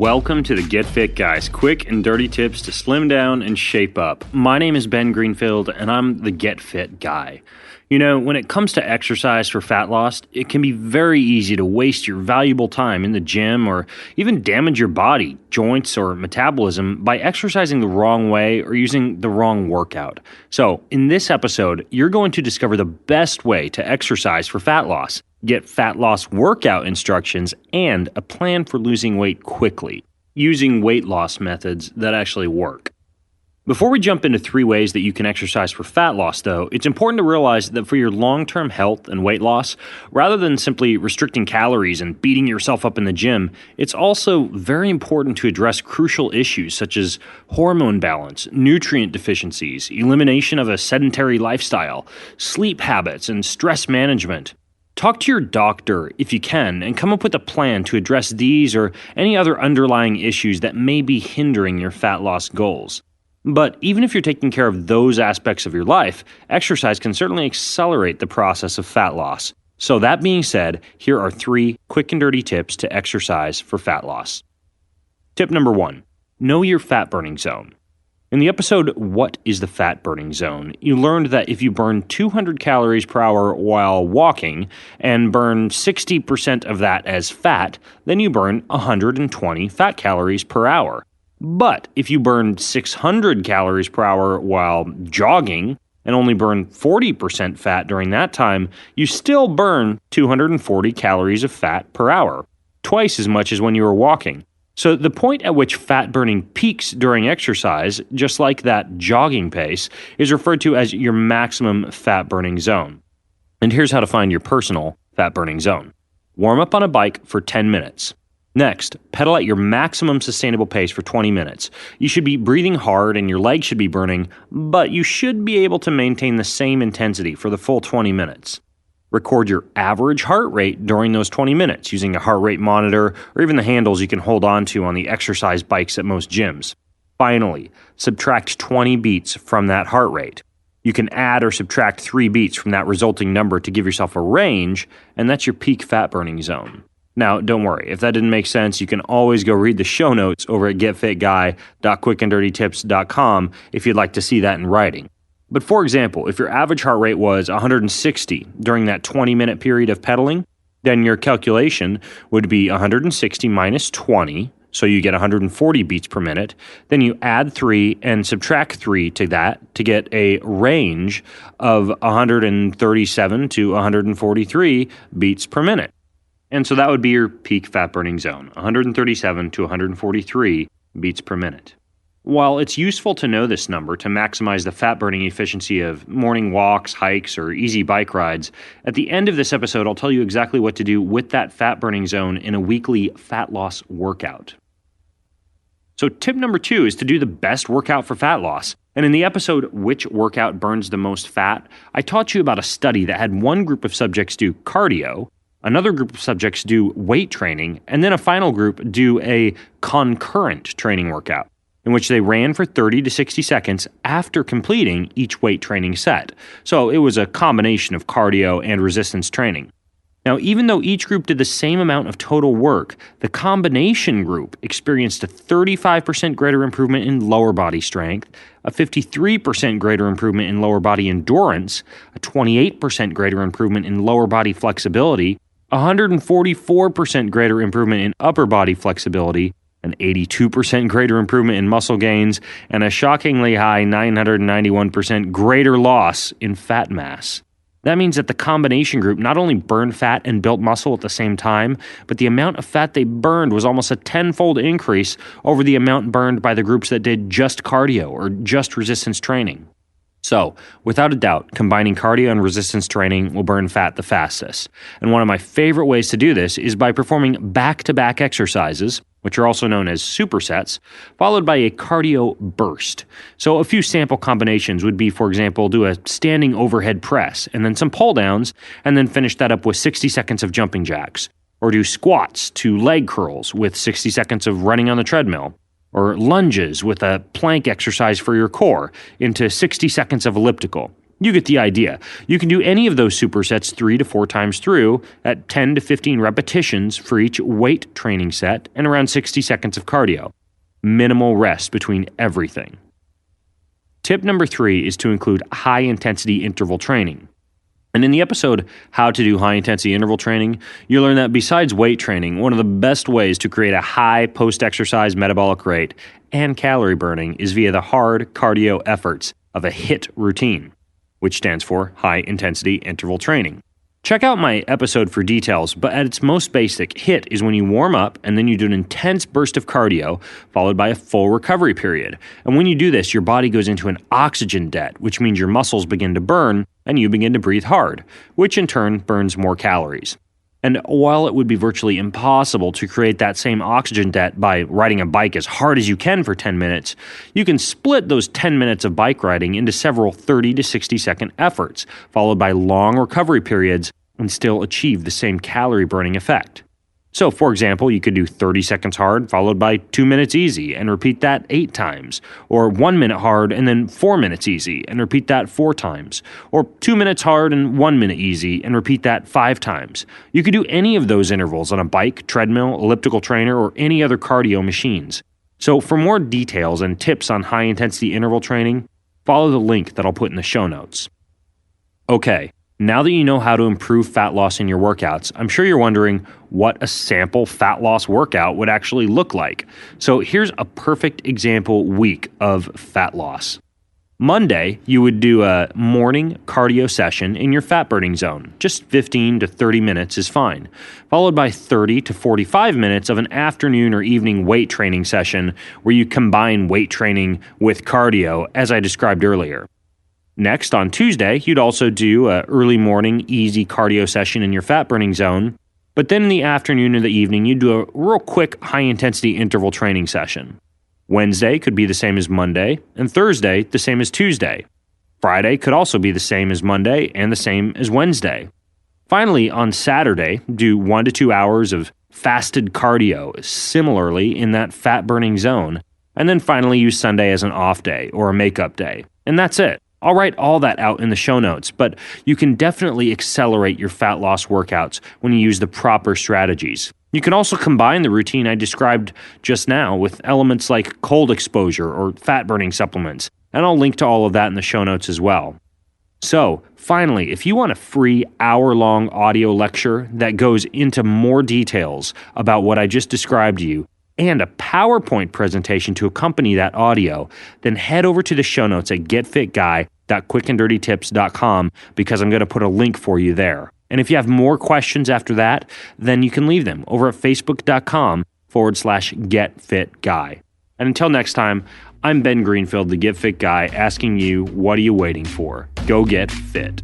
Welcome to the Get Fit Guys, quick and dirty tips to slim down and shape up. My name is Ben Greenfield, and I'm the Get Fit Guy. You know, when it comes to exercise for fat loss, it can be very easy to waste your valuable time in the gym or even damage your body, joints, or metabolism by exercising the wrong way or using the wrong workout. So, in this episode, you're going to discover the best way to exercise for fat loss, get fat loss workout instructions, and a plan for losing weight quickly, using weight loss methods that actually work. Before we jump into 3 ways that you can exercise for fat loss, though, it's important to realize that for your long-term health and weight loss, rather than simply restricting calories and beating yourself up in the gym, it's also very important to address crucial issues such as hormone balance, nutrient deficiencies, elimination of a sedentary lifestyle, sleep habits, and stress management. Talk to your doctor if you can and come up with a plan to address these or any other underlying issues that may be hindering your fat loss goals. But even if you're taking care of those aspects of your life, exercise can certainly accelerate the process of fat loss. So that being said, here are 3 quick and dirty tips to exercise for fat loss. Tip number 1, know your fat burning zone. In the episode, What is the Fat Burning Zone?, you learned that if you burn 200 calories per hour while walking and burn 60% of that as fat, then you burn 120 fat calories per hour. But if you burn 600 calories per hour while jogging and only burn 40% fat during that time, you still burn 240 calories of fat per hour, twice as much as when you were walking. So the point at which fat burning peaks during exercise, just like that jogging pace, is referred to as your maximum fat burning zone. And here's how to find your personal fat burning zone. Warm up on a bike for 10 minutes. Next, pedal at your maximum sustainable pace for 20 minutes. You should be breathing hard and your legs should be burning, but you should be able to maintain the same intensity for the full 20 minutes. Record your average heart rate during those 20 minutes using a heart rate monitor or even the handles you can hold on to on the exercise bikes at most gyms. Finally, subtract 20 beats from that heart rate. You can add or subtract 3 beats from that resulting number to give yourself a range, and that's your peak fat burning zone. Now, don't worry, if that didn't make sense, you can always go read the show notes over at getfitguy.quickanddirtytips.com if you'd like to see that in writing. But for example, if your average heart rate was 160 during that 20-minute period of pedaling, then your calculation would be 160 minus 20, so you get 140 beats per minute. Then you add 3 and subtract 3 to that to get a range of 137 to 143 beats per minute. And so that would be your peak fat burning zone, 137 to 143 beats per minute. While it's useful to know this number to maximize the fat burning efficiency of morning walks, hikes, or easy bike rides, at the end of this episode, I'll tell you exactly what to do with that fat burning zone in a weekly fat loss workout. So tip number 2 is to do the best workout for fat loss. And in the episode, Which Workout Burns the Most Fat?, I taught you about a study that had one group of subjects do cardio, another group of subjects do weight training, and then a final group do a concurrent training workout, in which they ran for 30 to 60 seconds after completing each weight training set. So it was a combination of cardio and resistance training. Now, even though each group did the same amount of total work, the combination group experienced a 35% greater improvement in lower body strength, a 53% greater improvement in lower body endurance, a 28% greater improvement in lower body flexibility, 144% greater improvement in upper body flexibility, an 82% greater improvement in muscle gains, and a shockingly high 991% greater loss in fat mass. That means that the combination group not only burned fat and built muscle at the same time, but the amount of fat they burned was almost a 10-fold increase over the amount burned by the groups that did just cardio or just resistance training. So, without a doubt, combining cardio and resistance training will burn fat the fastest. And one of my favorite ways to do this is by performing back-to-back exercises, which are also known as supersets, followed by a cardio burst. So a few sample combinations would be, for example, do a standing overhead press, and then some pull-downs, and then finish that up with 60 seconds of jumping jacks. Or do squats to leg curls with 60 seconds of running on the treadmill. Or lunges with a plank exercise for your core into 60 seconds of elliptical. You get the idea. You can do any of those supersets 3 to 4 times through at 10 to 15 repetitions for each weight training set and around 60 seconds of cardio. Minimal rest between everything. Tip number 3 is to include high-intensity interval training. And in the episode, How to Do High-Intensity Interval Training, you learn that besides weight training, one of the best ways to create a high post-exercise metabolic rate and calorie burning is via the hard cardio efforts of a HIIT routine, which stands for high-intensity interval training. Check out my episode for details, but at its most basic, HIIT is when you warm up and then you do an intense burst of cardio followed by a full recovery period. And when you do this, your body goes into an oxygen debt, which means your muscles begin to burn and you begin to breathe hard, which in turn burns more calories. And while it would be virtually impossible to create that same oxygen debt by riding a bike as hard as you can for 10 minutes, you can split those 10 minutes of bike riding into several 30 to 60 second efforts, followed by long recovery periods, and still achieve the same calorie burning effect. So, for example, you could do 30 seconds hard followed by 2 minutes easy and repeat that 8 times, or 1 minute hard and then 4 minutes easy and repeat that 4 times, or 2 minutes hard and 1 minute easy and repeat that 5 times. You could do any of those intervals on a bike, treadmill, elliptical trainer, or any other cardio machines. So, for more details and tips on high-intensity interval training, follow the link that I'll put in the show notes. Okay. Now that you know how to improve fat loss in your workouts, I'm sure you're wondering what a sample fat loss workout would actually look like. So here's a perfect example week of fat loss. Monday, you would do a morning cardio session in your fat burning zone. Just 15 to 30 minutes is fine. Followed by 30 to 45 minutes of an afternoon or evening weight training session where you combine weight training with cardio, as I described earlier. Next, on Tuesday, you'd also do an early morning easy cardio session in your fat burning zone, but then in the afternoon or the evening, you'd do a real quick high-intensity interval training session. Wednesday could be the same as Monday, and Thursday the same as Tuesday. Friday could also be the same as Monday and the same as Wednesday. Finally, on Saturday, do 1 to 2 hours of fasted cardio, similarly in that fat burning zone, and then finally use Sunday as an off day or a makeup day. And that's it. I'll write all that out in the show notes, but you can definitely accelerate your fat loss workouts when you use the proper strategies. You can also combine the routine I described just now with elements like cold exposure or fat burning supplements, and I'll link to all of that in the show notes as well. So, finally, if you want a free hour-long audio lecture that goes into more details about what I just described to you, and a PowerPoint presentation to accompany that audio, then head over to the show notes at getfitguy.quickanddirtytips.com because I'm going to put a link for you there. And if you have more questions after that, then you can leave them over at facebook.com/getfitguy. And until next time, I'm Ben Greenfield, the Get Fit Guy, asking you, what are you waiting for? Go get fit.